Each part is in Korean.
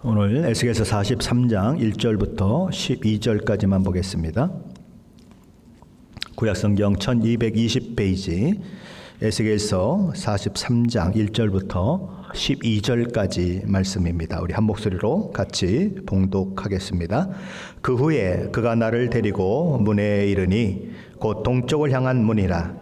오늘 에스겔서 43장 1절부터 12절까지만 보겠습니다. 구약성경 1220페이지 에스겔서 43장 1절부터 12절까지 말씀입니다. 우리 한 목소리로 같이 봉독하겠습니다. 그 후에 그가 나를 데리고 문에 이르니 곧 동쪽을 향한 문이라.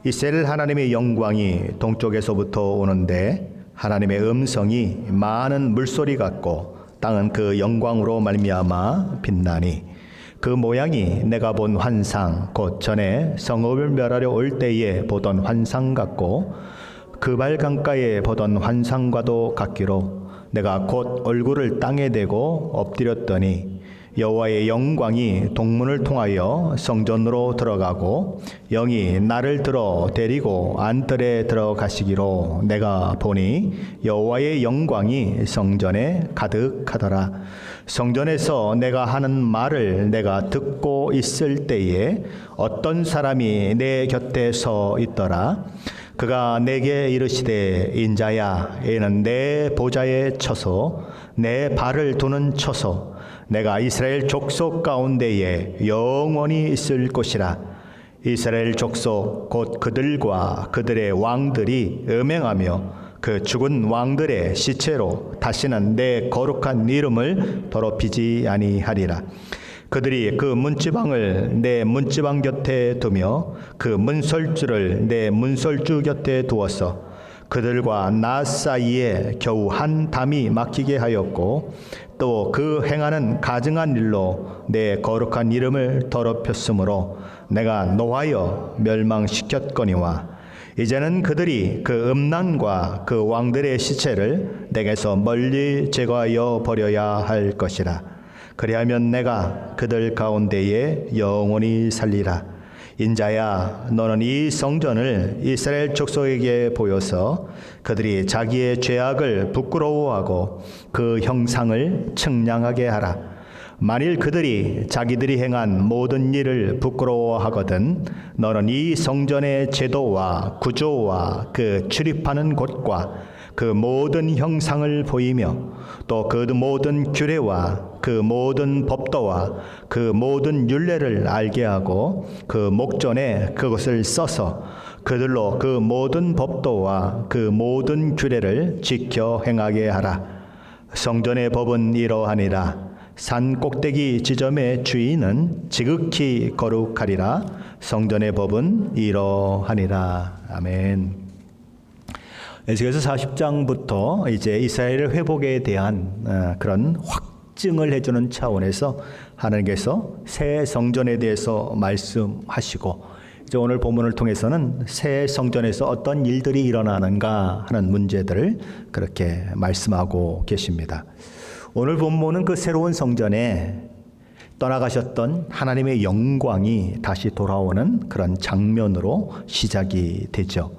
이스라엘 하나님의 영광이 동쪽에서부터 오는데 하나님의 음성이 많은 물소리 같고 땅은 그 영광으로 말미암아 빛나니 그 모양이 내가 본 환상 곧 전에 성읍을 멸하려 올 때에 보던 환상 같고 그발 강가에 보던 환상과도 같기로 내가 곧 얼굴을 땅에 대고 엎드렸더니 여호와의 영광이 동문을 통하여 성전으로 들어가고 영이 나를 들어 데리고 안뜰에 들어가시기로 내가 보니 여호와의 영광이 성전에 가득하더라. 성전에서 내가 하는 말을 내가 듣고 있을 때에 어떤 사람이 내 곁에 서 있더라. 그가 내게 이르시되 인자야 이는 내 보좌에 쳐서 내 발을 두는 처소 내가 이스라엘 족속 가운데에 영원히 있을 곳이라. 이스라엘 족속 곧 그들과 그들의 왕들이 음행하며 그 죽은 왕들의 시체로 다시는 내 거룩한 이름을 더럽히지 아니하리라. 그들이 그 문지방을 내 문지방 곁에 두며 그 문설주를 내 문설주 곁에 두어서 그들과 나 사이에 겨우 한 담이 막히게 하였고 또 그 행하는 가증한 일로 내 거룩한 이름을 더럽혔으므로 내가 노하여 멸망시켰거니와 이제는 그들이 그 음란과 그 왕들의 시체를 내게서 멀리 제거하여 버려야 할 것이라. 그리하면 내가 그들 가운데에 영원히 살리라. 인자야 너는 이 성전을 이스라엘 족속에게 보여서 그들이 자기의 죄악을 부끄러워하고 그 형상을 측량하게 하라. 만일 그들이 자기들이 행한 모든 일을 부끄러워하거든 너는 이 성전의 제도와 구조와 그 출입하는 곳과 그 모든 형상을 보이며 또 그 모든 규례와 그 모든 법도와 그 모든 율례를 알게 하고 그 목전에 그것을 써서 그들로 그 모든 법도와 그 모든 규례를 지켜 행하게 하라. 성전의 법은 이러하니라. 산 꼭대기 지점의 주인은 지극히 거룩하리라. 성전의 법은 이러하니라. 아멘. 에스겔서 40장부터 이제 이스라엘의 회복에 대한 그런 확증을 해주는 차원에서 하나님께서 새 성전에 대해서 말씀하시고 이제 오늘 본문을 통해서는 새 성전에서 어떤 일들이 일어나는가 하는 문제들을 그렇게 말씀하고 계십니다. 오늘 본문은 그 새로운 성전에 떠나가셨던 하나님의 영광이 다시 돌아오는 그런 장면으로 시작이 되죠.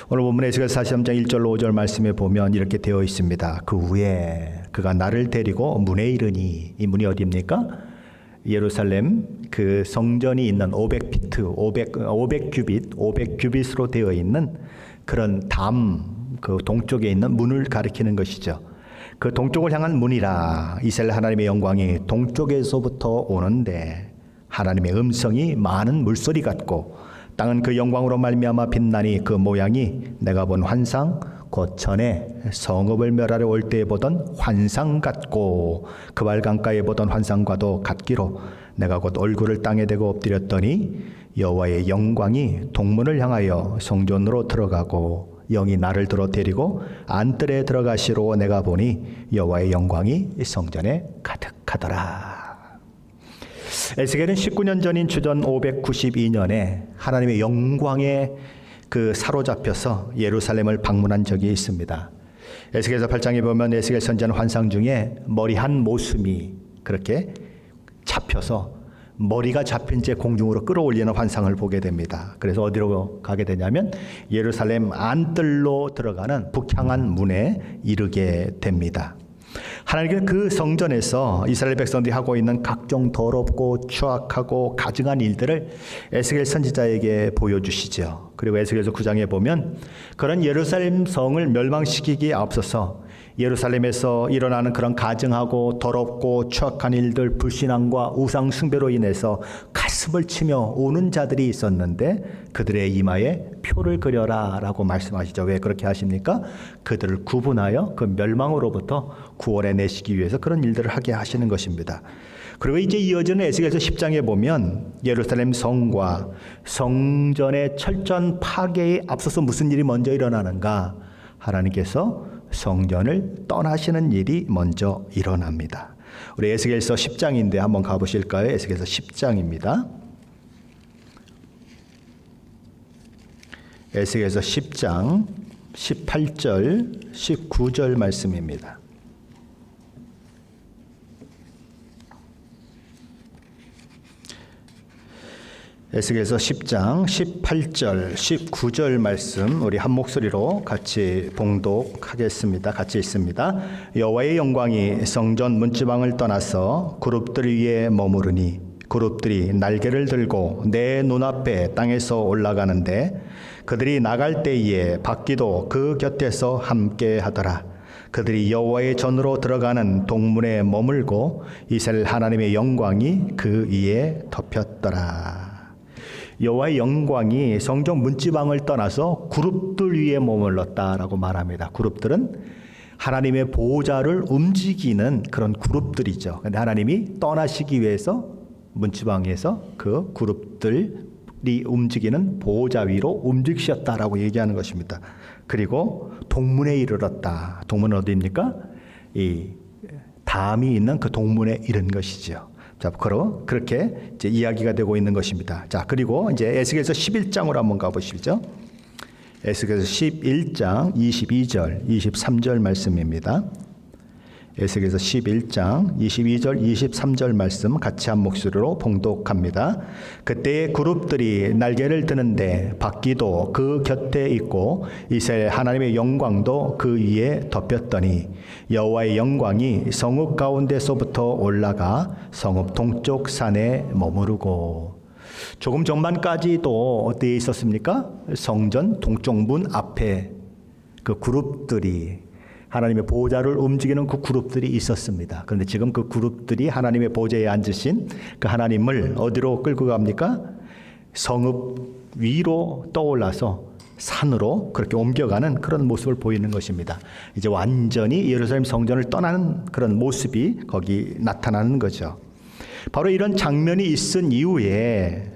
오늘 본문에 에스겔서 43장 1절로 5절 말씀에 보면 이렇게 되어 있습니다. 그 후에 그가 나를 데리고 문에 이르니, 이 문이 어디입니까? 예루살렘 그 성전이 있는 500피트, 500규빗으로 되어 있는 그런 그 동쪽에 있는 문을 가리키는 것이죠. 그 동쪽을 향한 문이라. 이스라엘 하나님의 영광이 동쪽에서부터 오는데 하나님의 음성이 많은 물소리 같고 땅은 그 영광으로 말미암아 빛나니 그 모양이 내가 본 환상 곧 전에 성읍을 멸하려 올 때에 보던 환상 같고 그발 강가에 보던 환상과도 같기로 내가 곧 얼굴을 땅에 대고 엎드렸더니 여호와의 영광이 동문을 향하여 성전으로 들어가고 영이 나를 들어 데리고 안뜰에 들어가시로 내가 보니 여호와의 영광이 성전에 가득하더라. 에스겔은 19년 전인 주전 592년에 하나님의 영광에 사로잡혀서 예루살렘을 방문한 적이 있습니다. 에스겔서 8장에 보면 에스겔 선지자는 환상 중에 머리 한 모습이 그렇게 잡혀서 머리가 잡힌 채 공중으로 끌어올리는 환상을 보게 됩니다. 그래서 어디로 가게 되냐면 예루살렘 안뜰로 들어가는 북향한 문에 이르게 됩니다. 하나님께서 그 성전에서 이스라엘 백성들이 하고 있는 각종 더럽고 추악하고 가증한 일들을 에스겔 선지자에게 보여주시죠. 그리고 에스겔서 9장에 보면 그런 예루살렘 성을 멸망시키기에 앞서서 예루살렘에서 일어나는 그런 가증하고 더럽고 추악한 일들, 불신앙과 우상 숭배로 인해서 가슴을 치며 우는 자들이 있었는데 그들의 이마에 표를 그려라 라고 말씀하시죠. 왜 그렇게 하십니까? 그들을 구분하여 그 멸망으로부터 구원해 내시기 위해서 그런 일들을 하게 하시는 것입니다. 그리고 이제 이어지는 에스겔서 10장에 보면 예루살렘 성과 성전의 철저한 파괴에 앞서서 무슨 일이 먼저 일어나는가? 하나님께서 성전을 떠나시는 일이 먼저 일어납니다. 우리 에스겔서 10장인데 한번 가보실까요? 에스겔서 10장입니다. 에스겔서 10장 18절 19절 말씀입니다. 에스겔서 10장 18절 19절 말씀 우리 한 목소리로 같이 봉독하겠습니다. 같이 읽습니다. 여호와의 영광이 성전 문지방을 떠나서 그룹들 위에 머무르니 그룹들이 날개를 들고 내 눈앞에 땅에서 올라가는데 그들이 나갈 때에 바퀴도 그 곁에서 함께 하더라. 그들이 여호와의 전으로 들어가는 동문에 머물고 이스라엘 하나님의 영광이 그 위에 덮였더라. 여호와의 영광이 성전 문지방을 떠나서 그룹들 위에 머물렀다라고 말합니다. 그룹들은 하나님의 보호자를 움직이는 그런 그룹들이죠. 그런데 하나님이 떠나시기 위해서 문지방에서 그 그룹들이 움직이는 보호자 위로 움직이셨다라고 얘기하는 것입니다. 그리고 동문에 이르렀다. 동문은 어디입니까? 이 담이 있는 그 동문에 이른 것이죠. 자, 그렇게 이제 이야기가 되고 있는 것입니다. 자, 그리고 이제 에스겔서 11장으로 한번 가보시죠. 에스겔서 11장 22절, 23절 말씀입니다. 에스겔서 11장 22절, 23절 말씀 같이 한 목소리로 봉독합니다. 그때의 그룹들이 날개를 드는데 바퀴도 그 곁에 있고 이스라엘 하나님의 영광도 그 위에 덮였더니 여호와의 영광이 성읍 가운데서부터 올라가 성읍 동쪽 산에 머무르고 조금 전만까지도 어디에 있었습니까? 성전 동쪽 문 앞에 그 그룹들이 하나님의 보호자를 움직이는 그 그룹들이 있었습니다. 그런데 지금 그 그룹들이 하나님의 보좌에 앉으신 그 하나님을 어디로 끌고 갑니까? 성읍 위로 떠올라서 산으로 그렇게 옮겨가는 그런 모습을 보이는 것입니다. 이제 완전히 예루살렘 성전을 떠나는 그런 모습이 거기 나타나는 거죠. 바로 이런 장면이 있은 이후에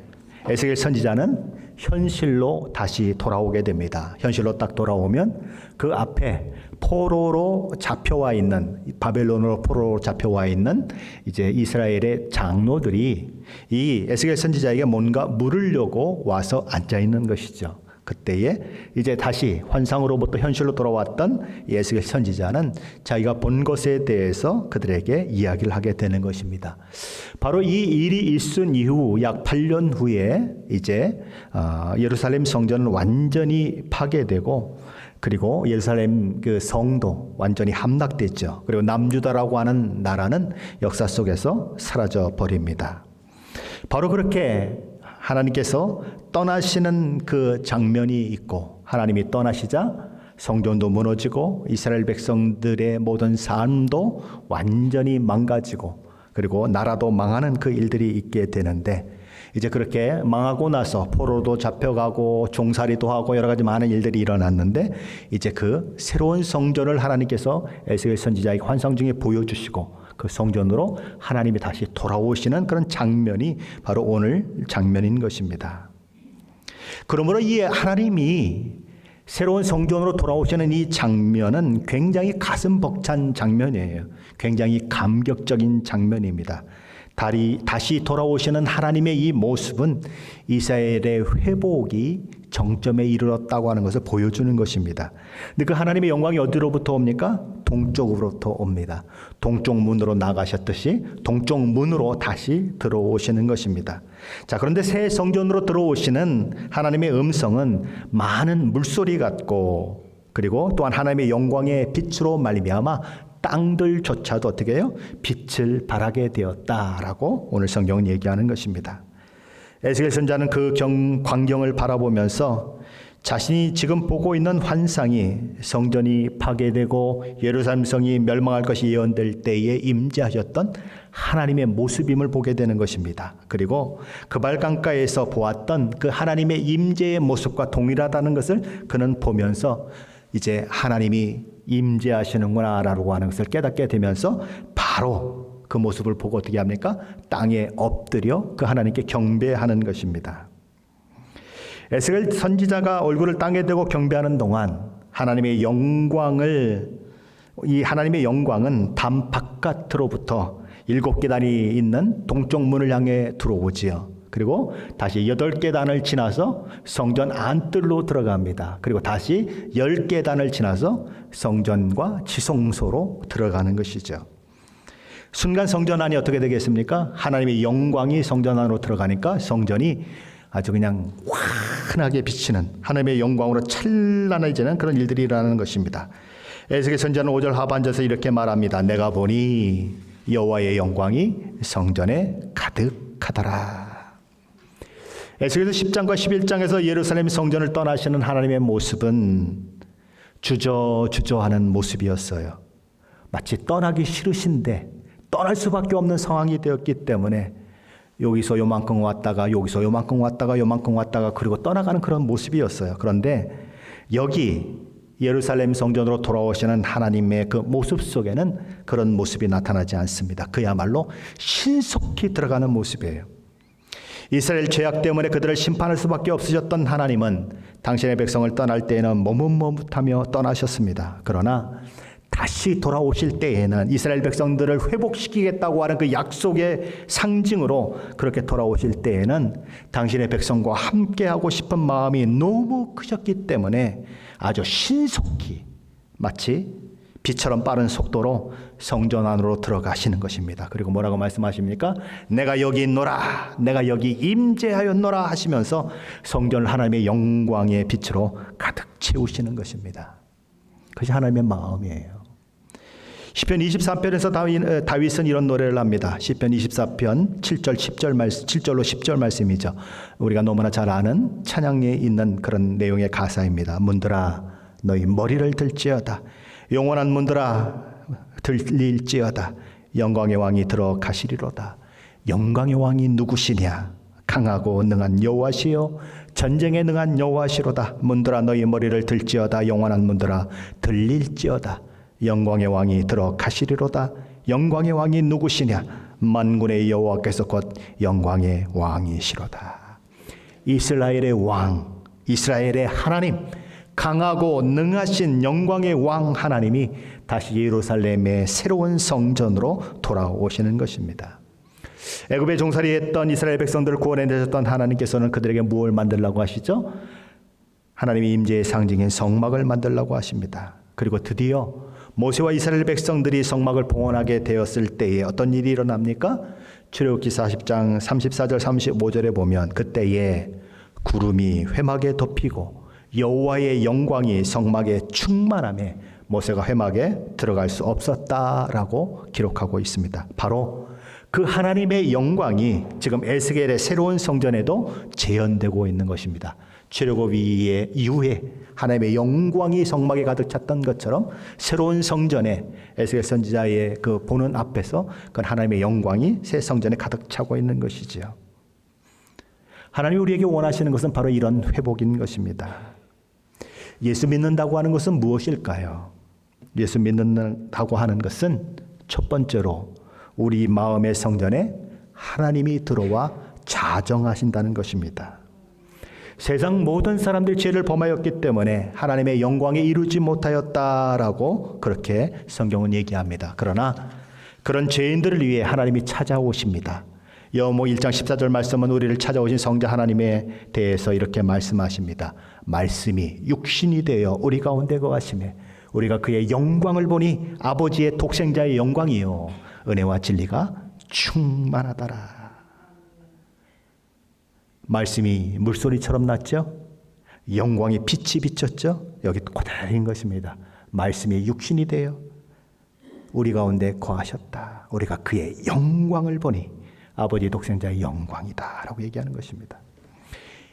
에스겔 선지자는 현실로 다시 돌아오게 됩니다. 현실로 딱 돌아오면 그 앞에 포로로 잡혀와 있는 바벨론으로 포로로 잡혀와 있는 이제 이스라엘의 장로들이 이 에스겔 선지자에게 뭔가 물으려고 와서 앉아 있는 것이죠. 그때에 이제 다시 환상으로부터 현실로 돌아왔던 에스겔 선지자는 자기가 본 것에 대해서 그들에게 이야기를 하게 되는 것입니다. 바로 이 일이 있은 이후 약 8년 후에 이제 예루살렘 성전은 완전히 파괴되고 그리고 예루살렘 그 성도 완전히 함락됐죠. 그리고 남유다라고 하는 나라는 역사 속에서 사라져 버립니다. 바로 그렇게 하나님께서 떠나시는 그 장면이 있고 하나님이 떠나시자 성전도 무너지고 이스라엘 백성들의 모든 삶도 완전히 망가지고 그리고 나라도 망하는 그 일들이 있게 되는데 이제 그렇게 망하고 나서 포로도 잡혀가고 종살이도 하고 여러 가지 많은 일들이 일어났는데 이제 그 새로운 성전을 하나님께서 에스겔 선지자에게 환상 중에 보여주시고 그 성전으로 하나님이 다시 돌아오시는 그런 장면이 바로 오늘 장면인 것입니다. 그러므로 이 하나님이 새로운 성전으로 돌아오시는 이 장면은 굉장히 가슴 벅찬 장면이에요. 굉장히 감격적인 장면입니다. 다시 돌아오시는 하나님의 이 모습은 이스라엘의 회복이 정점에 이르렀다고 하는 것을 보여주는 것입니다. 근데 그 하나님의 영광이 어디로부터 옵니까? 동쪽으로부터 옵니다. 동쪽 문으로 나가셨듯이 동쪽 문으로 다시 들어오시는 것입니다. 자, 그런데 새 성전으로 들어오시는 하나님의 음성은 많은 물소리 같고 그리고 또한 하나님의 영광의 빛으로 말미암아 땅들조차도 어떻게 해요? 빛을 발하게 되었다라고 오늘 성경은 얘기하는 것입니다. 에스겔 선지자는 그 광경을 바라보면서 자신이 지금 보고 있는 환상이 성전이 파괴되고 예루살렘 성이 멸망할 것이 예언될 때에 임재하셨던 하나님의 모습임을 보게 되는 것입니다. 그리고 그발 강가에서 보았던 그 하나님의 임재의 모습과 동일하다는 것을 그는 보면서 이제 하나님이 임재하시는구나라고 하는 것을 깨닫게 되면서 바로 그 모습을 보고 어떻게 합니까? 땅에 엎드려 그 하나님께 경배하는 것입니다. 에스겔 선지자가 얼굴을 땅에 대고 경배하는 동안 하나님의 영광은 담 바깥으로부터 7계단이 있는 동쪽 문을 향해 들어오지요. 그리고 다시 8계단을 지나서 성전 안뜰로 들어갑니다. 그리고 다시 10계단을 지나서 성전과 지성소로 들어가는 것이죠. 순간 성전 안이 어떻게 되겠습니까? 하나님의 영광이 성전 안으로 들어가니까 성전이 아주 그냥 환하게 비치는 하나님의 영광으로 찬란해지는 그런 일들이 일어나는 것입니다. 에스겔 선지자는 5절 하반절에서 이렇게 말합니다. 내가 보니 여호와의 영광이 성전에 가득하더라. 에스겔서 10장과 11장에서 예루살렘 성전을 떠나시는 하나님의 모습은 주저주저하는 모습이었어요. 마치 떠나기 싫으신데 떠날 수밖에 없는 상황이 되었기 때문에 여기서 요만큼 왔다가 여기서 요만큼 왔다가 그리고 떠나가는 그런 모습이었어요. 그런데 여기 예루살렘 성전으로 돌아오시는 하나님의 그 모습 속에는 그런 모습이 나타나지 않습니다. 그야말로 신속히 들어가는 모습이에요. 이스라엘 죄악 때문에 그들을 심판할 수밖에 없으셨던 하나님은 당신의 백성을 떠날 때에는 머뭇머뭇하며 떠나셨습니다. 그러나 다시 돌아오실 때에는 이스라엘 백성들을 회복시키겠다고 하는 그 약속의 상징으로 그렇게 돌아오실 때에는 당신의 백성과 함께하고 싶은 마음이 너무 크셨기 때문에 아주 신속히 마치 빛처럼 빠른 속도로 성전 안으로 들어가시는 것입니다. 그리고 뭐라고 말씀하십니까? 내가 여기 있노라, 내가 여기 임재하였노라 하시면서 성전을 하나님의 영광의 빛으로 가득 채우시는 것입니다. 그것이 하나님의 마음이에요. 시편 23편에서 다윗은 이런 노래를 합니다. 시편 24편 7절로 10절 말씀이죠. 우리가 너무나 잘 아는 찬양에 있는 그런 내용의 가사입니다. 문들아 너희 머리를 들지어다. 영원한 문들아 들릴지어다. 영광의 왕이 들어가시리로다. 영광의 왕이 누구시냐? 강하고 능한 여호와시요 전쟁에 능한 여호와시로다. 문들아 너희 머리를 들지어다. 영원한 문들아 들릴지어다. 영광의 왕이 들어가시리로다. 영광의 왕이 누구시냐? 만군의 여호와께서 곧 영광의 왕이시로다. 이스라엘의 왕, 이스라엘의 하나님, 강하고 능하신 영광의 왕 하나님이 다시 예루살렘의 새로운 성전으로 돌아오시는 것입니다. 애굽에 종살이했던 이스라엘 백성들을 구원해내셨던 하나님께서는 그들에게 무엇을 만들라고 하시죠? 하나님의 임재의 상징인 성막을 만들라고 하십니다. 그리고 드디어 모세와 이스라엘 백성들이 성막을 봉헌하게 되었을 때에 어떤 일이 일어납니까? 출애굽기 40장 34절 35절에 보면 그때에 구름이 회막에 덮이고 여호와의 영광이 성막에 충만함에 모세가 회막에 들어갈 수 없었다라고 기록하고 있습니다. 바로 그 하나님의 영광이 지금 에스겔의 새로운 성전에도 재현되고 있는 것입니다. 출애굽 이후에 하나님의 영광이 성막에 가득 찼던 것처럼 새로운 성전에 에스겔 선지자의 그 보는 앞에서 그 하나님의 영광이 새 성전에 가득 차고 있는 것이지요. 하나님이 우리에게 원하시는 것은 바로 이런 회복인 것입니다. 예수 믿는다고 하는 것은 무엇일까요? 예수 믿는다고 하는 것은 첫 번째로 우리 마음의 성전에 하나님이 들어와 자정하신다는 것입니다. 세상 모든 사람들이 죄를 범하였기 때문에 하나님의 영광에 이루지 못하였다라고 그렇게 성경은 얘기합니다. 그러나 그런 죄인들을 위해 하나님이 찾아오십니다. 여호모 1장 14절 말씀은 우리를 찾아오신 성자 하나님에 대해서 이렇게 말씀하십니다. 말씀이 육신이 되어 우리 가운데 거하시매 우리가 그의 영광을 보니 아버지의 독생자의 영광이요 은혜와 진리가 충만하더라. 말씀이 물소리처럼 났죠? 영광의 빛이 비쳤죠? 여기 고달인 것입니다. 말씀이 육신이 되어 우리 가운데 거하셨다. 우리가 그의 영광을 보니 아버지 독생자의 영광이다 라고 얘기하는 것입니다.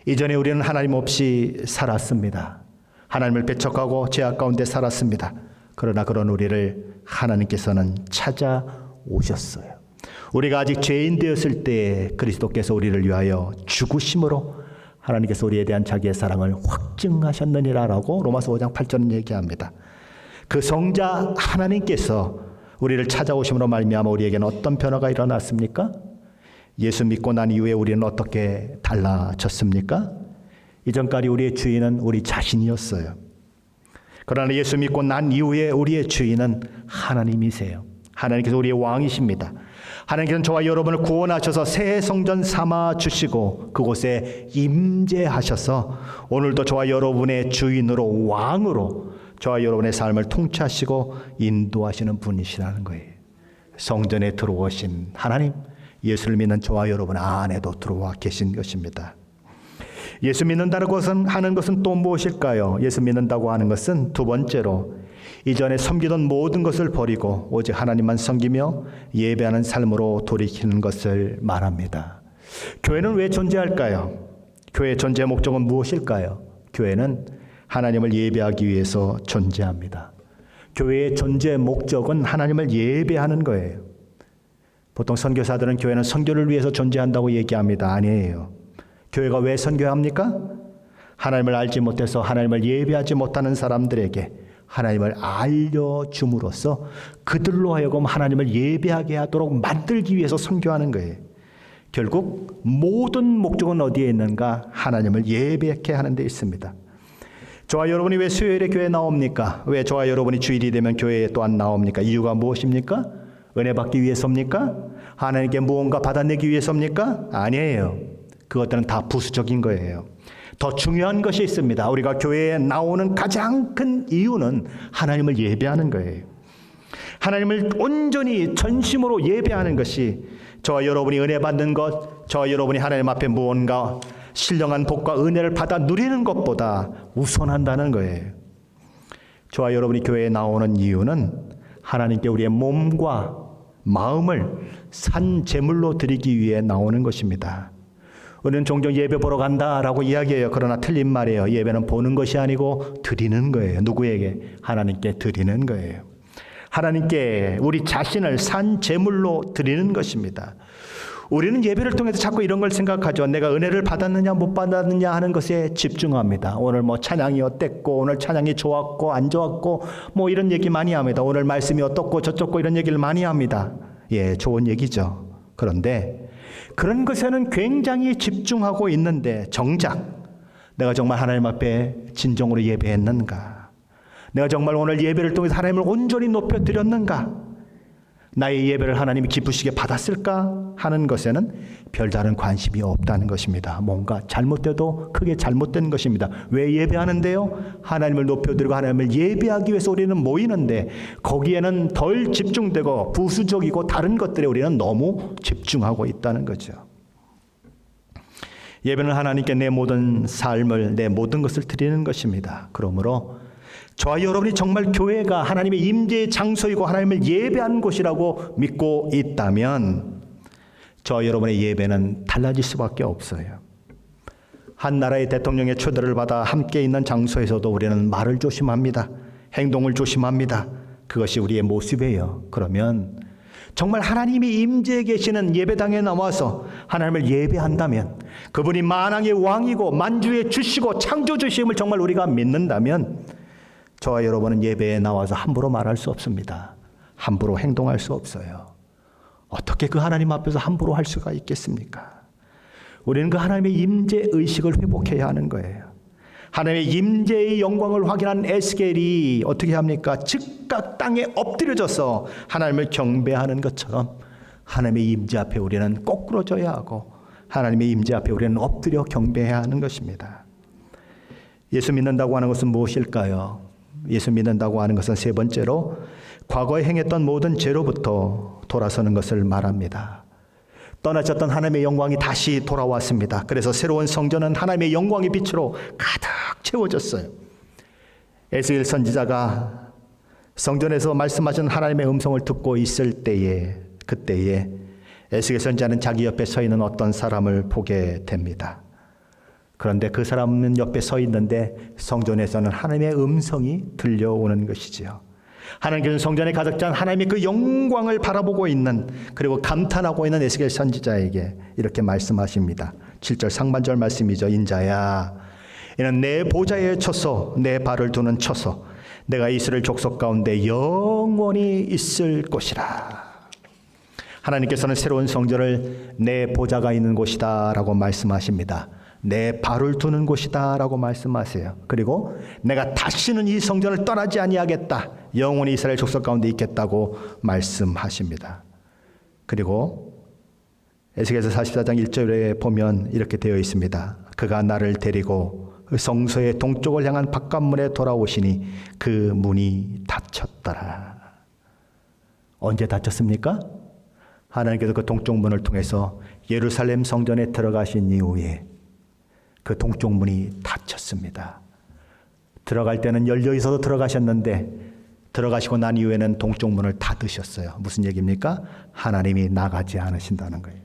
이전에 우리는 하나님 없이 살았습니다. 하나님을 배척하고 죄악 가운데 살았습니다. 그러나 그런 우리를 하나님께서는 찾아오셨어요. 우리가 아직 죄인 되었을 때 그리스도께서 우리를 위하여 죽으심으로 하나님께서 우리에 대한 자기의 사랑을 확증하셨느니라라고 로마서 5장 8절은 얘기합니다. 그 성자 하나님께서 우리를 찾아오심으로 말미암아 우리에게는 어떤 변화가 일어났습니까? 예수 믿고 난 이후에 우리는 어떻게 달라졌습니까? 이전까지 우리의 주인은 우리 자신이었어요. 그러나 예수 믿고 난 이후에 우리의 주인은 하나님이세요. 하나님께서 우리의 왕이십니다. 하나님께서는 저와 여러분을 구원하셔서 새 성전 삼아 주시고 그곳에 임재하셔서 오늘도 저와 여러분의 주인으로 왕으로 저와 여러분의 삶을 통치하시고 인도하시는 분이시라는 거예요. 성전에 들어오신 하나님, 예수를 믿는 저와 여러분 안에도 들어와 계신 것입니다. 예수 믿는다는 것은 하는 것은 또 무엇일까요? 예수 믿는다고 하는 것은 두 번째로 이전에 섬기던 모든 것을 버리고 오직 하나님만 섬기며 예배하는 삶으로 돌이키는 것을 말합니다. 교회는 왜 존재할까요? 교회의 존재 목적은 무엇일까요? 교회는 하나님을 예배하기 위해서 존재합니다. 교회의 존재 목적은 하나님을 예배하는 거예요. 보통 선교사들은 교회는 선교를 위해서 존재한다고 얘기합니다. 아니에요. 교회가 왜 선교합니까? 하나님을 알지 못해서 하나님을 예배하지 못하는 사람들에게 하나님을 알려줌으로써 그들로 하여금 하나님을 예배하게 하도록 만들기 위해서 선교하는 거예요. 결국 모든 목적은 어디에 있는가? 하나님을 예배케 하는 데 있습니다. 저와 여러분이 왜 수요일에 교회에 나옵니까? 왜 저와 여러분이 주일이 되면 교회에 또한 나옵니까? 이유가 무엇입니까? 은혜 받기 위해서입니까? 하나님께 무언가 받아내기 위해서입니까? 아니에요. 그것들은 다 부수적인 거예요. 더 중요한 것이 있습니다. 우리가 교회에 나오는 가장 큰 이유는 하나님을 예배하는 거예요. 하나님을 온전히 전심으로 예배하는 것이 저와 여러분이 은혜 받는 것, 저와 여러분이 하나님 앞에 무언가 신령한 복과 은혜를 받아 누리는 것보다 우선한다는 거예요. 저와 여러분이 교회에 나오는 이유는 하나님께 우리의 몸과 마음을 산 제물로 드리기 위해 나오는 것입니다. 우리는 종종 예배 보러 간다라고 이야기해요. 그러나 틀린 말이에요. 예배는 보는 것이 아니고 드리는 거예요. 누구에게? 하나님께 드리는 거예요. 하나님께 우리 자신을 산 제물로 드리는 것입니다. 우리는 예배를 통해서 자꾸 이런 걸 생각하죠. 내가 은혜를 받았느냐 못 받았느냐 하는 것에 집중합니다. 오늘 뭐 찬양이 어땠고 오늘 찬양이 좋았고 안 좋았고 뭐 이런 얘기 많이 합니다. 오늘 말씀이 어떻고 저쩌고 이런 얘기를 많이 합니다. 예, 좋은 얘기죠. 그런데 그런 것에는 굉장히 집중하고 있는데 정작 내가 정말 하나님 앞에 진정으로 예배했는가? 내가 정말 오늘 예배를 통해서 하나님을 온전히 높여드렸는가? 나의 예배를 하나님이 기쁘시게 받았을까 하는 것에는 별다른 관심이 없다는 것입니다. 뭔가 잘못돼도 크게 잘못된 것입니다. 왜 예배하는데요? 하나님을 높여드리고 하나님을 예배하기 위해서 우리는 모이는데 거기에는 덜 집중되고 부수적이고 다른 것들에 우리는 너무 집중하고 있다는 거죠. 예배는 하나님께 내 모든 삶을, 내 모든 것을 드리는 것입니다. 그러므로 저와 여러분이 정말 교회가 하나님의 임재의 장소이고 하나님을 예배하는 곳이라고 믿고 있다면 저와 여러분의 예배는 달라질 수밖에 없어요. 한 나라의 대통령의 초대를 받아 함께 있는 장소에서도 우리는 말을 조심합니다. 행동을 조심합니다. 그것이 우리의 모습이에요. 그러면 정말 하나님이 임재해 계시는 예배당에 나와서 하나님을 예배한다면 그분이 만왕의 왕이고 만주의 주시고 창조주심을 정말 우리가 믿는다면 저와 여러분은 예배에 나와서 함부로 말할 수 없습니다. 함부로 행동할 수 없어요. 어떻게 그 하나님 앞에서 함부로 할 수가 있겠습니까? 우리는 그 하나님의 임재 의식을 회복해야 하는 거예요. 하나님의 임재의 영광을 확인한 에스겔이 어떻게 합니까? 즉각 땅에 엎드려져서 하나님을 경배하는 것처럼 하나님의 임재 앞에 우리는 거꾸러져야 하고 하나님의 임재 앞에 우리는 엎드려 경배해야 하는 것입니다. 예수 믿는다고 하는 것은 무엇일까요? 예수 믿는다고 하는 것은 세 번째로 과거에 행했던 모든 죄로부터 돌아서는 것을 말합니다. 떠나졌던 하나님의 영광이 다시 돌아왔습니다. 그래서 새로운 성전은 하나님의 영광의 빛으로 가득 채워졌어요. 에스겔 선지자가 성전에서 말씀하신 하나님의 음성을 듣고 있을 때에 그때에 에스겔 선지자는 자기 옆에 서 있는 어떤 사람을 보게 됩니다. 그런데 그 사람은 옆에 서 있는데 성전에서는 하나님의 음성이 들려오는 것이지요. 하나님께서는 성전에 가득 찬 하나님의 그 영광을 바라보고 있는, 그리고 감탄하고 있는 에스겔 선지자에게 이렇게 말씀하십니다. 7절 상반절 말씀이죠. 인자야, 이는 내 보좌에 쳤소, 내 발을 두는 처소, 내가 이스라엘 족속 가운데 영원히 있을 곳이라. 하나님께서는 새로운 성전을 내 보좌가 있는 곳이다 라고 말씀하십니다. 내 발을 두는 곳이다 라고 말씀하세요. 그리고 내가 다시는 이 성전을 떠나지 아니하겠다, 영원히 이스라엘 족속 가운데 있겠다고 말씀하십니다. 그리고 에스겔서 44장 1절에 보면 이렇게 되어 있습니다. 그가 나를 데리고 성소의 동쪽을 향한 바깥문에 돌아오시니 그 문이 닫혔더라. 언제 닫혔습니까? 하나님께서 그 동쪽 문을 통해서 예루살렘 성전에 들어가신 이후에 그 동쪽 문이 닫혔습니다. 들어갈 때는 열려 있어서 들어가셨는데 들어가시고 난 이후에는 동쪽 문을 닫으셨어요. 무슨 얘기입니까? 하나님이 나가지 않으신다는 거예요.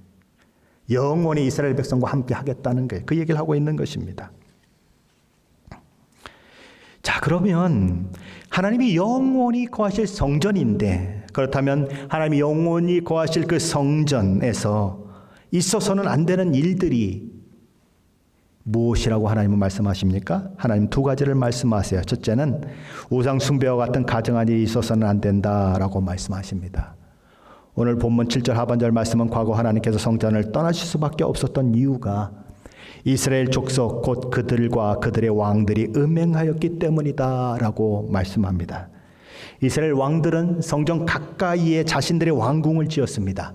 영원히 이스라엘 백성과 함께 하겠다는 거예요. 그 얘기를 하고 있는 것입니다. 자, 그러면 하나님이 영원히 거하실 성전인데, 그렇다면 하나님이 영원히 거하실 그 성전에서 있어서는 안 되는 일들이 무엇이라고 하나님은 말씀하십니까? 하나님 두 가지를 말씀하세요. 첫째는 우상 숭배와 같은 가증한 일이 있어서는 안 된다라고 말씀하십니다. 오늘 본문 7절 하반절 말씀은 과거 하나님께서 성전을 떠나실 수밖에 없었던 이유가 이스라엘 족속 곧 그들과 그들의 왕들이 음행하였기 때문이다라고 말씀합니다. 이스라엘 왕들은 성전 가까이에 자신들의 왕궁을 지었습니다.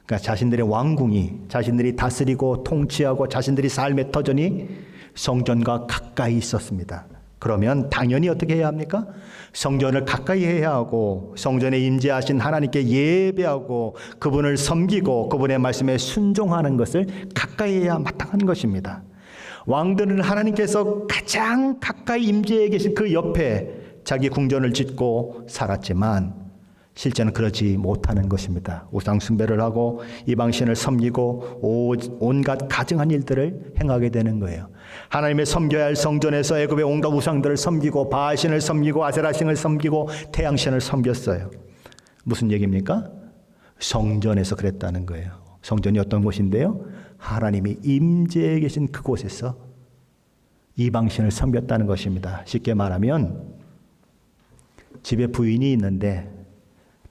그러니까 자신들의 왕궁이, 자신들이 다스리고 통치하고 자신들이 삶의 터전이 성전과 가까이 있었습니다. 그러면 당연히 어떻게 해야 합니까? 성전을 가까이 해야 하고 성전에 임재하신 하나님께 예배하고 그분을 섬기고 그분의 말씀에 순종하는 것을 가까이 해야 마땅한 것입니다. 왕들은 하나님께서 가장 가까이 임재해 계신 그 옆에 자기 궁전을 짓고 살았지만 실제는 그러지 못하는 것입니다. 우상 숭배를 하고 이방신을 섬기고 온갖 가증한 일들을 행하게 되는 거예요. 하나님의 섬겨야 할 성전에서 애굽의 온갖 우상들을 섬기고 바알신을 섬기고 아세라신을 섬기고 태양신을 섬겼어요. 무슨 얘기입니까? 성전에서 그랬다는 거예요. 성전이 어떤 곳인데요? 하나님이 임재해 계신 그곳에서 이방신을 섬겼다는 것입니다. 쉽게 말하면 집에 부인이 있는데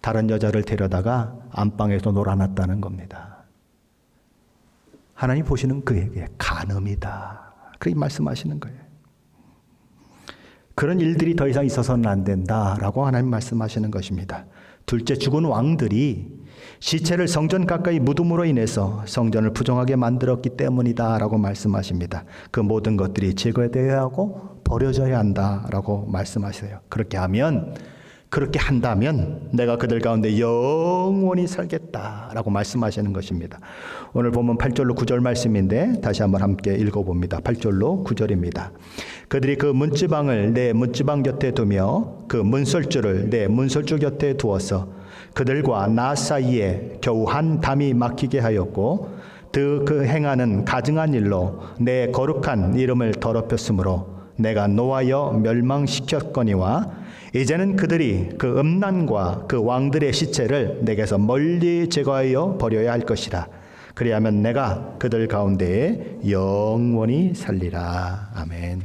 다른 여자를 데려다가 안방에서 놀아놨다는 겁니다. 하나님 보시는 그에게 간음이다, 그렇게 말씀하시는 거예요. 그런 일들이 더 이상 있어서는 안 된다라고 하나님 말씀하시는 것입니다. 둘째, 죽은 왕들이 시체를 성전 가까이 묻음으로 인해서 성전을 부정하게 만들었기 때문이다라고 말씀하십니다. 그 모든 것들이 제거되어야 하고 버려져야 한다라고 말씀하세요. 그렇게 한다면 내가 그들 가운데 영원히 살겠다라고 말씀하시는 것입니다. 오늘 보면 8절로 9절 말씀인데 다시 한번 함께 읽어봅니다. 8절로 9절입니다. 그들이 그 문지방을 내 문지방 곁에 두며 그 문설주를 내 문설주 곁에 두어서 그들과 나 사이에 겨우 한 담이 막히게 하였고 그 행하는 가증한 일로 내 거룩한 이름을 더럽혔으므로 내가 노하여 멸망시켰거니와 이제는 그들이 그 음란과 그 왕들의 시체를 내게서 멀리 제거하여 버려야 할 것이라. 그리하면 내가 그들 가운데에 영원히 살리라. 아멘.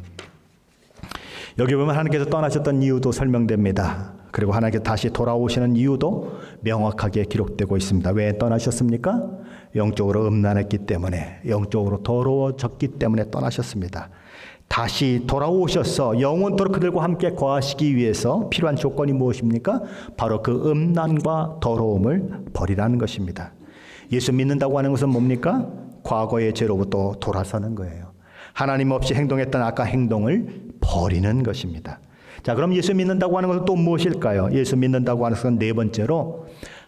여기 보면 하나님께서 떠나셨던 이유도 설명됩니다. 그리고 하나님께서 다시 돌아오시는 이유도 명확하게 기록되고 있습니다. 왜 떠나셨습니까? 영적으로 음란했기 때문에, 영적으로 더러워졌기 때문에 떠나셨습니다. 다시 돌아오셔서 영원토록 그들과 함께 거하시기 위해서 필요한 조건이 무엇입니까? 바로 그 음란과 더러움을 버리라는 것입니다. 예수 믿는다고 하는 것은 뭡니까? 과거의 죄로부터 돌아서는 거예요. 하나님 없이 행동했던 악한 행동을 버리는 것입니다. 자, 그럼 예수 믿는다고 하는 것은 또 무엇일까요? 예수 믿는다고 하는 것은 네 번째로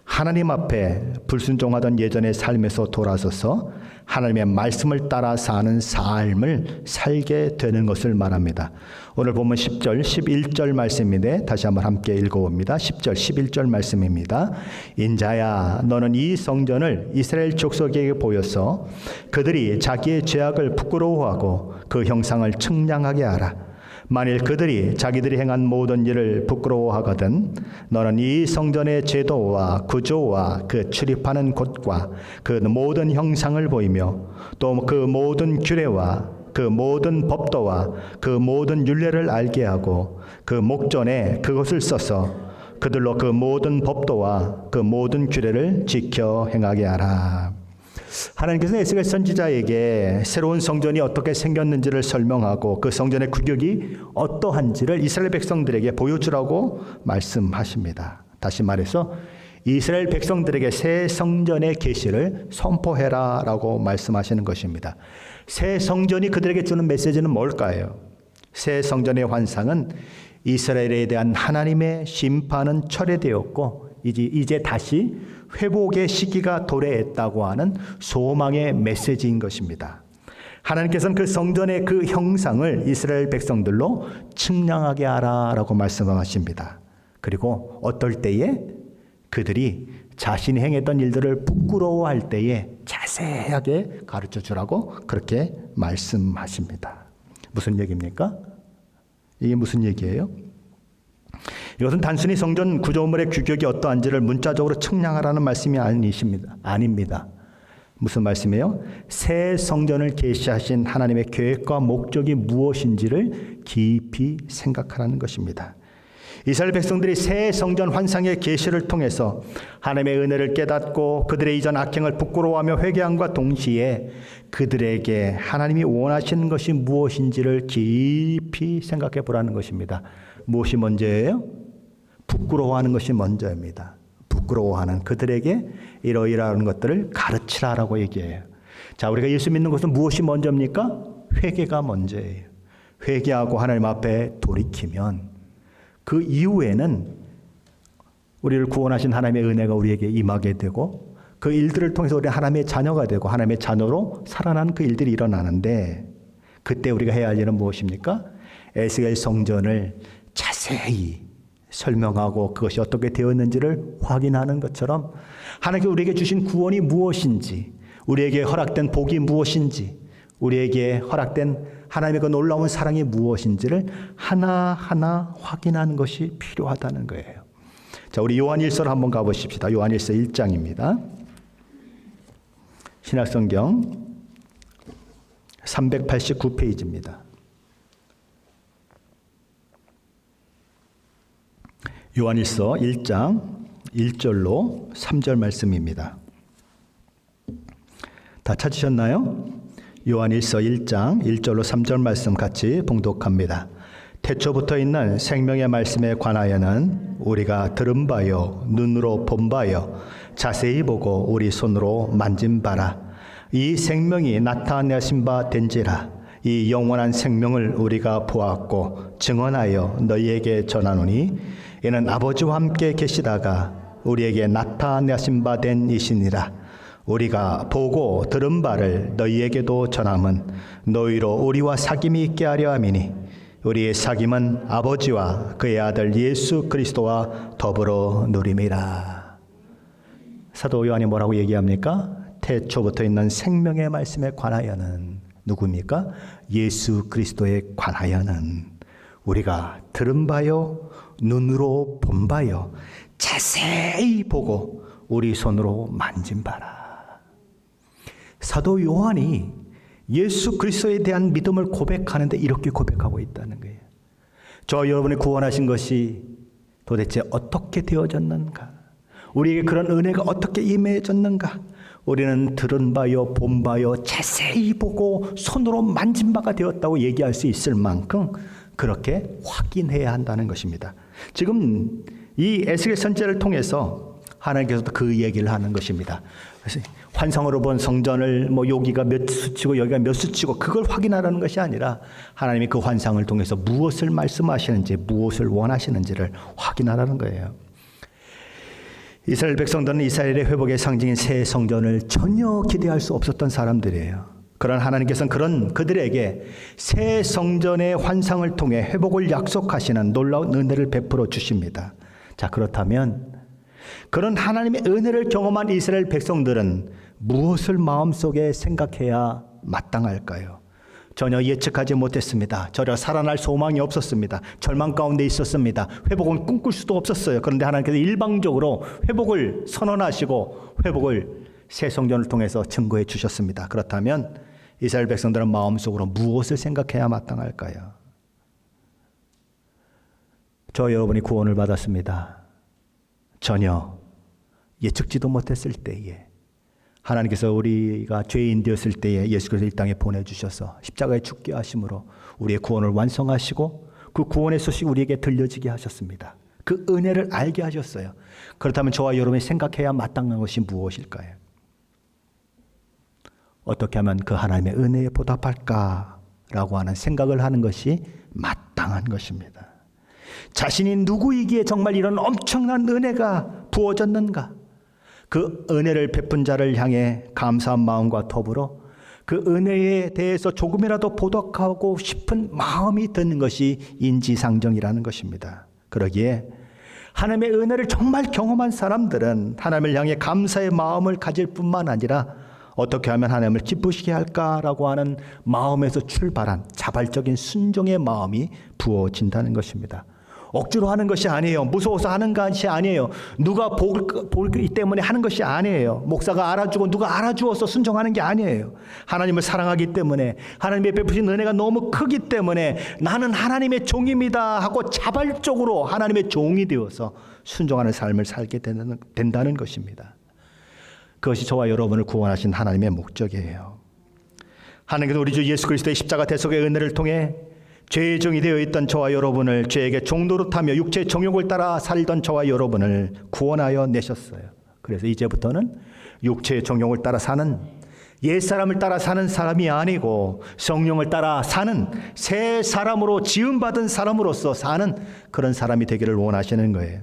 하나님 앞에 불순종하던 예전의 삶에서 돌아서서 하나님의 말씀을 따라 사는 삶을 살게 되는 것을 말합니다. 오늘 보면 10절, 11절 말씀인데 다시 한번 함께 읽어봅니다. 10절, 11절 말씀입니다. 인자야, 너는 이 성전을 이스라엘 족속에게 보여서 그들이 자기의 죄악을 부끄러워하고 그 형상을 측량하게 하라. 만일 그들이 자기들이 행한 모든 일을 부끄러워하거든 너는 이 성전의 제도와 구조와 그 출입하는 곳과 그 모든 형상을 보이며 또 그 모든 규례와 그 모든 법도와 그 모든 율례를 알게 하고 그 목전에 그것을 써서 그들로 그 모든 법도와 그 모든 규례를 지켜 행하게 하라. 하나님께서 에스겔 선지자에게 새로운 성전이 어떻게 생겼는지를 설명하고 그 성전의 규격이 어떠한지를 이스라엘 백성들에게 보여주라고 말씀하십니다. 다시 말해서 이스라엘 백성들에게 새 성전의 계시를 선포해라 라고 말씀하시는 것입니다. 새 성전이 그들에게 주는 메시지는 뭘까요? 새 성전의 환상은 이스라엘에 대한 하나님의 심판은 철회되었고 이제 다시 회복의 시기가 도래했다고 하는 소망의 메시지인 것입니다. 하나님께서는 그 성전의 그 형상을 이스라엘 백성들로 측량하게 하라라고 말씀하십니다. 그리고 어떨 때에 그들이 자신이 행했던 일들을 부끄러워할 때에 자세하게 가르쳐 주라고 그렇게 말씀하십니다. 무슨 얘기입니까? 이게 무슨 얘기예요? 이것은 단순히 성전 구조물의 규격이 어떠한지를 문자적으로 측량하라는 말씀이 아닙니다. 무슨 말씀이에요? 새 성전을 계시하신 하나님의 계획과 목적이 무엇인지를 깊이 생각하라는 것입니다. 이스라엘 백성들이 새 성전 환상의 계시를 통해서 하나님의 은혜를 깨닫고 그들의 이전 악행을 부끄러워하며 회개함과 동시에 그들에게 하나님이 원하시는 것이 무엇인지를 깊이 생각해 보라는 것입니다. 무엇이 먼저예요? 부끄러워하는 것이 먼저입니다. 부끄러워하는 그들에게 이러이러한 것들을 가르치라라고 얘기해요. 자, 우리가 예수 믿는 것은 무엇이 먼저입니까? 회개가 먼저예요. 회개하고 하나님 앞에 돌이키면 그 이후에는 우리를 구원하신 하나님의 은혜가 우리에게 임하게 되고 그 일들을 통해서 우리 하나님의 자녀가 되고 하나님의 자녀로 살아나는 그 일들이 일어나는데 그때 우리가 해야 할 일은 무엇입니까? 에스겔 성전을 자세히 설명하고 그것이 어떻게 되었는지를 확인하는 것처럼 하나님께 우리에게 주신 구원이 무엇인지, 우리에게 허락된 복이 무엇인지, 우리에게 허락된 하나님의 그 놀라운 사랑이 무엇인지를 하나하나 확인하는 것이 필요하다는 거예요. 자, 우리 요한일서로 한번 가보십시다. 요한일서 1장입니다. 신약성경 389페이지입니다. 요한일서 1장 1절로 3절 말씀입니다. 다 찾으셨나요? 요한일서 1장 1절로 3절 말씀 같이 봉독합니다. 태초부터 있는 생명의 말씀에 관하여는 우리가 들은 바요 눈으로 본 바요 자세히 보고 우리 손으로 만진 바라. 이 생명이 나타내신 바 된지라. 이 영원한 생명을 우리가 보았고 증언하여 너희에게 전하노니 이는 아버지와 함께 계시다가 우리에게 나타내신 바 된 이시니라. 우리가 보고 들은 바를 너희에게도 전함은 너희로 우리와 사귐이 있게 하려 함이니 우리의 사귐은 아버지와 그의 아들 예수 그리스도와 더불어 누림이라. 사도 요한이 뭐라고 얘기합니까? 태초부터 있는 생명의 말씀에 관하여는 누구입니까? 예수 그리스도에 관하여는 우리가 들은 바요 눈으로 본 바요 자세히 보고 우리 손으로 만진 바라. 사도 요한이 예수 그리스도에 대한 믿음을 고백하는데 이렇게 고백하고 있다는 거예요. 저 여러분이 구원하신 것이 도대체 어떻게 되어졌는가? 우리에게 그런 은혜가 어떻게 임해졌는가? 우리는 들은 바요 본 바요 자세히 보고 손으로 만진 바가 되었다고 얘기할 수 있을 만큼 그렇게 확인해야 한다는 것입니다. 지금 이 에스겔 선지자를 통해서 하나님께서도 그 얘기를 하는 것입니다. 그래서 환상으로 본 성전을 여기가 몇 수치고 여기가 몇 수치고 그걸 확인하라는 것이 아니라 하나님이 그 환상을 통해서 무엇을 말씀하시는지 무엇을 원하시는지를 확인하라는 거예요. 이스라엘 백성들은 이스라엘의 회복의 상징인 새 성전을 전혀 기대할 수 없었던 사람들이에요. 그런 하나님께서는 그런 그들에게 새 성전의 환상을 통해 회복을 약속하시는 놀라운 은혜를 베풀어 주십니다. 자, 그렇다면 그런 하나님의 은혜를 경험한 이스라엘 백성들은 무엇을 마음속에 생각해야 마땅할까요? 전혀 예측하지 못했습니다. 전혀 살아날 소망이 없었습니다. 절망 가운데 있었습니다. 회복을 꿈꿀 수도 없었어요. 그런데 하나님께서 일방적으로 회복을 선언하시고 회복을 새 성전을 통해서 증거해 주셨습니다. 그렇다면 이스라엘 백성들은 마음속으로 무엇을 생각해야 마땅할까요? 저 여러분이 구원을 받았습니다. 전혀 예측지도 못했을 때에 하나님께서 우리가 죄인 되었을 때에 예수께서 이 땅에 보내주셔서 십자가에 죽게 하심으로 우리의 구원을 완성하시고 그 구원의 소식 우리에게 들려지게 하셨습니다. 그 은혜를 알게 하셨어요. 그렇다면 저와 여러분이 생각해야 마땅한 것이 무엇일까요? 어떻게 하면 그 하나님의 은혜에 보답할까라고 하는 생각을 하는 것이 마땅한 것입니다. 자신이 누구이기에 정말 이런 엄청난 은혜가 부어졌는가? 그 은혜를 베푼 자를 향해 감사한 마음과 더불어 그 은혜에 대해서 조금이라도 보답하고 싶은 마음이 드는 것이 인지상정이라는 것입니다. 그러기에 하나님의 은혜를 정말 경험한 사람들은 하나님을 향해 감사의 마음을 가질 뿐만 아니라 어떻게 하면 하나님을 기쁘시게 할까라고 하는 마음에서 출발한 자발적인 순종의 마음이 부어진다는 것입니다. 억지로 하는 것이 아니에요. 무서워서 하는 것이 아니에요. 누가 보기 때문에 하는 것이 아니에요. 목사가 알아주고 누가 알아주어서 순종하는 게 아니에요. 하나님을 사랑하기 때문에, 하나님의 베푸신 은혜가 너무 크기 때문에 나는 하나님의 종입니다 하고 자발적으로 하나님의 종이 되어서 순종하는 삶을 살게 된다는 것입니다. 그것이 저와 여러분을 구원하신 하나님의 목적이에요. 하나님께서 우리 주 예수 그리스도의 십자가 대속의 은혜를 통해 죄의 종이 되어 있던 저와 여러분을 죄에게 종노릇하며 육체의 정욕을 따라 살던 저와 여러분을 구원하여 내셨어요. 그래서 이제부터는 육체의 정욕을 따라 사는, 옛사람을 따라 사는 사람이 아니고 성령을 따라 사는 새 사람으로 지음받은 사람으로서 사는 그런 사람이 되기를 원하시는 거예요.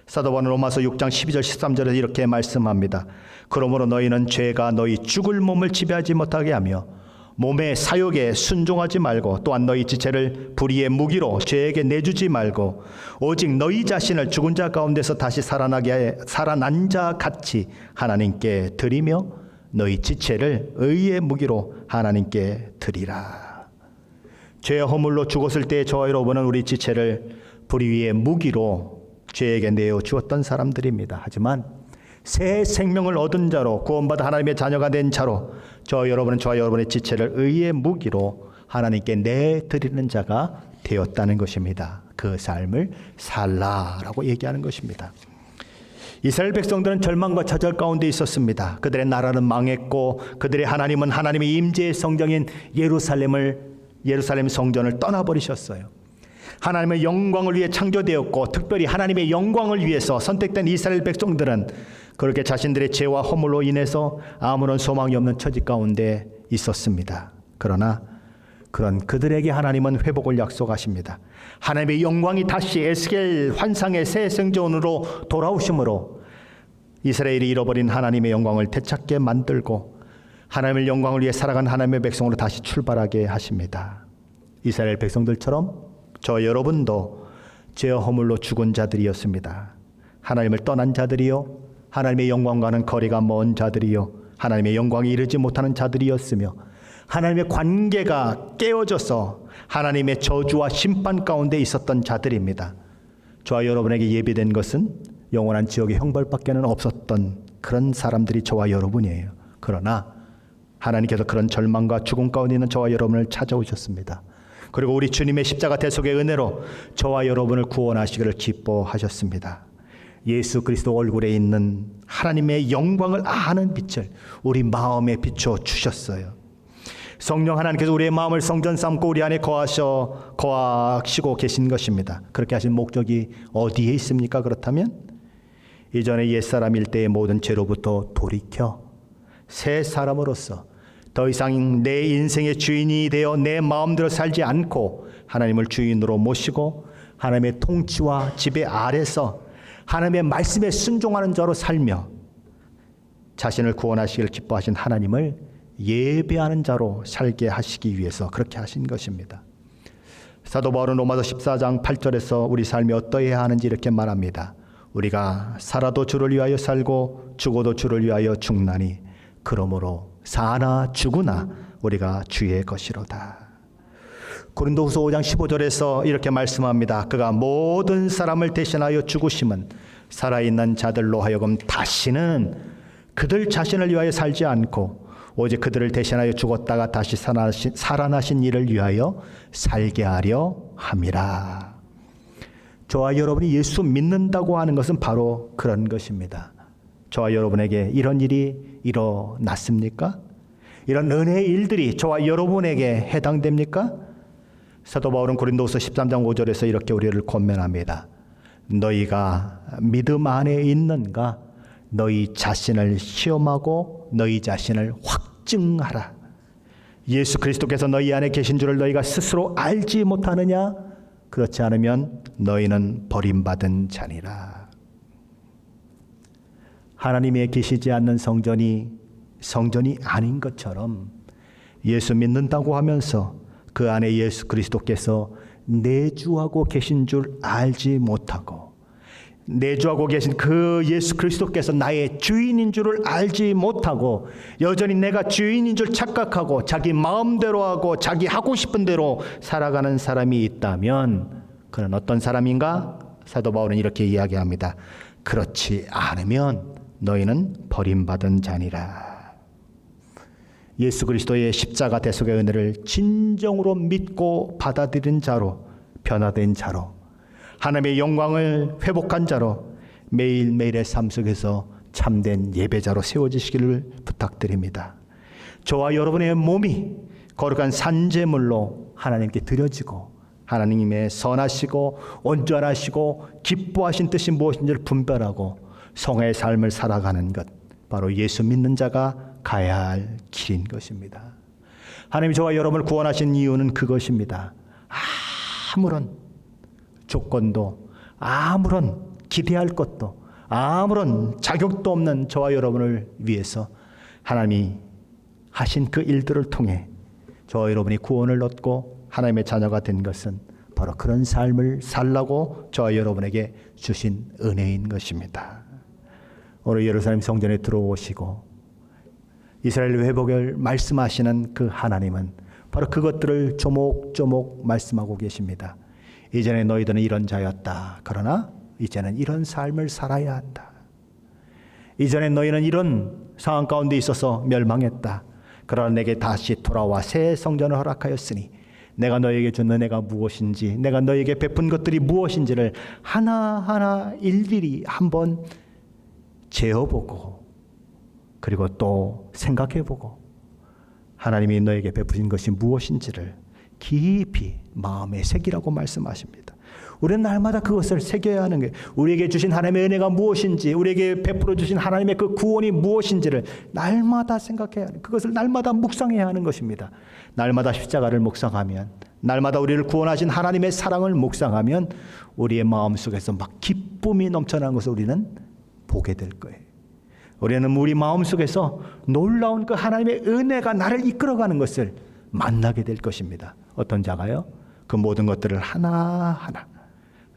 사도 바울은 로마서 6장 12절 13절에 이렇게 말씀합니다. 그러므로 너희는 죄가 너희 죽을 몸을 지배하지 못하게 하며 몸의 사욕에 순종하지 말고 또한 너희 지체를 불의의 무기로 죄에게 내주지 말고 오직 너희 자신을 죽은 자 가운데서 다시 살아난 자 같이 하나님께 드리며 너희 지체를 의의 무기로 하나님께 드리라. 죄의 허물로 죽었을 때 저와 여러분은 우리 지체를 불의의 무기로 죄에게 내어 주었던 사람들입니다. 하지만 새 생명을 얻은 자로 구원받아 하나님의 자녀가 된 자로 저와 여러분의 지체를 의의 무기로 하나님께 내드리는 자가 되었다는 것입니다. 그 삶을 살라라고 얘기하는 것입니다. 이스라엘 백성들은 절망과 좌절 가운데 있었습니다. 그들의 나라는 망했고 그들의 하나님은 하나님의 임재의 성전인 예루살렘 성전을 떠나버리셨어요. 하나님의 영광을 위해 창조되었고 특별히 하나님의 영광을 위해서 선택된 이스라엘 백성들은 그렇게 자신들의 죄와 허물로 인해서 아무런 소망이 없는 처지 가운데 있었습니다. 그러나 그런 그들에게 하나님은 회복을 약속하십니다. 하나님의 영광이 다시 에스겔 환상의 새 성전으로 돌아오심으로 이스라엘이 잃어버린 하나님의 영광을 되찾게 만들고 하나님의 영광을 위해 살아간 하나님의 백성으로 다시 출발하게 하십니다. 이스라엘 백성들처럼 저 여러분도 죄와 허물로 죽은 자들이었습니다. 하나님을 떠난 자들이요 하나님의 영광과는 거리가 먼 자들이요 하나님의 영광에 이르지 못하는 자들이었으며 하나님의 관계가 깨어져서 하나님의 저주와 심판 가운데 있었던 자들입니다. 저와 여러분에게 예비된 것은 영원한 지옥의 형벌밖에는 없었던 그런 사람들이 저와 여러분이에요. 그러나 하나님께서 그런 절망과 죽음 가운데 있는 저와 여러분을 찾아오셨습니다. 그리고 우리 주님의 십자가 대속의 은혜로 저와 여러분을 구원하시기를 기뻐하셨습니다. 예수 그리스도 얼굴에 있는 하나님의 영광을 아는 빛을 우리 마음에 비춰 주셨어요. 성령 하나님께서 우리의 마음을 성전 삼고 우리 안에 거하시고 계신 것입니다. 그렇게 하신 목적이 어디에 있습니까? 그렇다면 이전에 옛사람일 때의 모든 죄로부터 돌이켜 새 사람으로서 더 이상 내 인생의 주인이 되어 내 마음대로 살지 않고 하나님을 주인으로 모시고 하나님의 통치와 지배 아래서 하나님의 말씀에 순종하는 자로 살며 자신을 구원하시길 기뻐하신 하나님을 예배하는 자로 살게 하시기 위해서 그렇게 하신 것입니다. 사도 바울은 로마서 14장 8절에서 우리 삶이 어떠해야 하는지 이렇게 말합니다. 우리가 살아도 주를 위하여 살고 죽어도 주를 위하여 죽나니 그러므로 사나 죽으나 우리가 주의 것이로다. 고린도후서 5장 15절에서 이렇게 말씀합니다. 그가 모든 사람을 대신하여 죽으심은 살아있는 자들로 하여금 다시는 그들 자신을 위하여 살지 않고 오직 그들을 대신하여 죽었다가 다시 살아나신 이를 위하여 살게 하려 함이라. 저와 여러분이 예수 믿는다고 하는 것은 바로 그런 것입니다. 저와 여러분에게 이런 일이 일어났습니까? 이런 은혜의 일들이 저와 여러분에게 해당됩니까? 사도 바울은 고린도후서 13장 5절에서 이렇게 우리를 권면합니다. 너희가 믿음 안에 있는가? 너희 자신을 시험하고 너희 자신을 확증하라. 예수 그리스도께서 너희 안에 계신 줄을 너희가 스스로 알지 못하느냐? 그렇지 않으면 너희는 버림받은 자니라. 하나님의 계시지 않는 성전이 아닌 것처럼 예수 믿는다고 하면서 그 안에 예수 그리스도께서 내주하고 계신 줄 알지 못하고 내주하고 계신 그 예수 그리스도께서 나의 주인인 줄을 알지 못하고 여전히 내가 주인인 줄 착각하고 자기 마음대로 하고 자기 하고 싶은 대로 살아가는 사람이 있다면 그는 어떤 사람인가? 사도 바울은 이렇게 이야기합니다. 그렇지 않으면 너희는 버림받은 자니라. 예수 그리스도의 십자가 대속의 은혜를 진정으로 믿고 받아들인 자로 변화된 자로 하나님의 영광을 회복한 자로 매일매일의 삶 속에서 참된 예배자로 세워지시기를 부탁드립니다. 저와 여러분의 몸이 거룩한 산제물로 하나님께 드려지고 하나님의 선하시고 온전하시고 기뻐하신 뜻이 무엇인지를 분별하고 성의 삶을 살아가는 것, 바로 예수 믿는 자가 가야 할 길인 것입니다. 하나님이 저와 여러분을 구원하신 이유는 그것입니다. 아무런 조건도 아무런 기대할 것도 아무런 자격도 없는 저와 여러분을 위해서 하나님이 하신 그 일들을 통해 저와 여러분이 구원을 얻고 하나님의 자녀가 된 것은 바로 그런 삶을 살라고 저와 여러분에게 주신 은혜인 것입니다. 오늘 예루살렘 성전에 들어오시고 이스라엘 회복을 말씀하시는 그 하나님은 바로 그것들을 조목조목 말씀하고 계십니다. 이전에 너희들은 이런 자였다. 그러나 이제는 이런 삶을 살아야 한다. 이전에 너희는 이런 상황 가운데 있어서 멸망했다. 그러나 내게 다시 돌아와 새 성전을 허락하였으니 내가 너에게 준 은혜가 무엇인지 내가 너에게 베푼 것들이 무엇인지를 하나하나 일일이 한번 재어보고 그리고 또 생각해보고 하나님이 너에게 베푸신 것이 무엇인지를 깊이 마음에 새기라고 말씀하십니다. 우리는 날마다 그것을 새겨야 하는 게 우리에게 주신 하나님의 은혜가 무엇인지 우리에게 베풀어 주신 하나님의 그 구원이 무엇인지를 날마다 생각해야 하는 그것을 날마다 묵상해야 하는 것입니다. 날마다 십자가를 묵상하면 날마다 우리를 구원하신 하나님의 사랑을 묵상하면 우리의 마음속에서 막 기쁨이 넘쳐나는 것을 우리는 보게 될 거예요. 우리는 우리 마음속에서 놀라운 그 하나님의 은혜가 나를 이끌어가는 것을 만나게 될 것입니다. 어떤 자가요? 그 모든 것들을 하나하나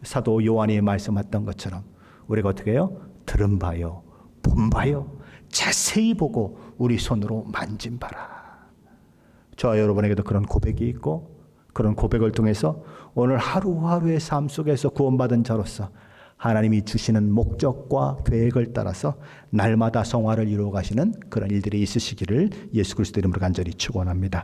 사도 요한이 말씀했던 것처럼 우리가 어떻게 해요? 들은 바요, 본 바요, 자세히 보고 우리 손으로 만진 바라. 저와 여러분에게도 그런 고백이 있고 그런 고백을 통해서 오늘 하루하루의 삶 속에서 구원받은 자로서 하나님이 주시는 목적과 계획을 따라서 날마다 성화를 이루어 가시는 그런 일들이 있으시기를 예수 그리스도 이름으로 간절히 축원합니다.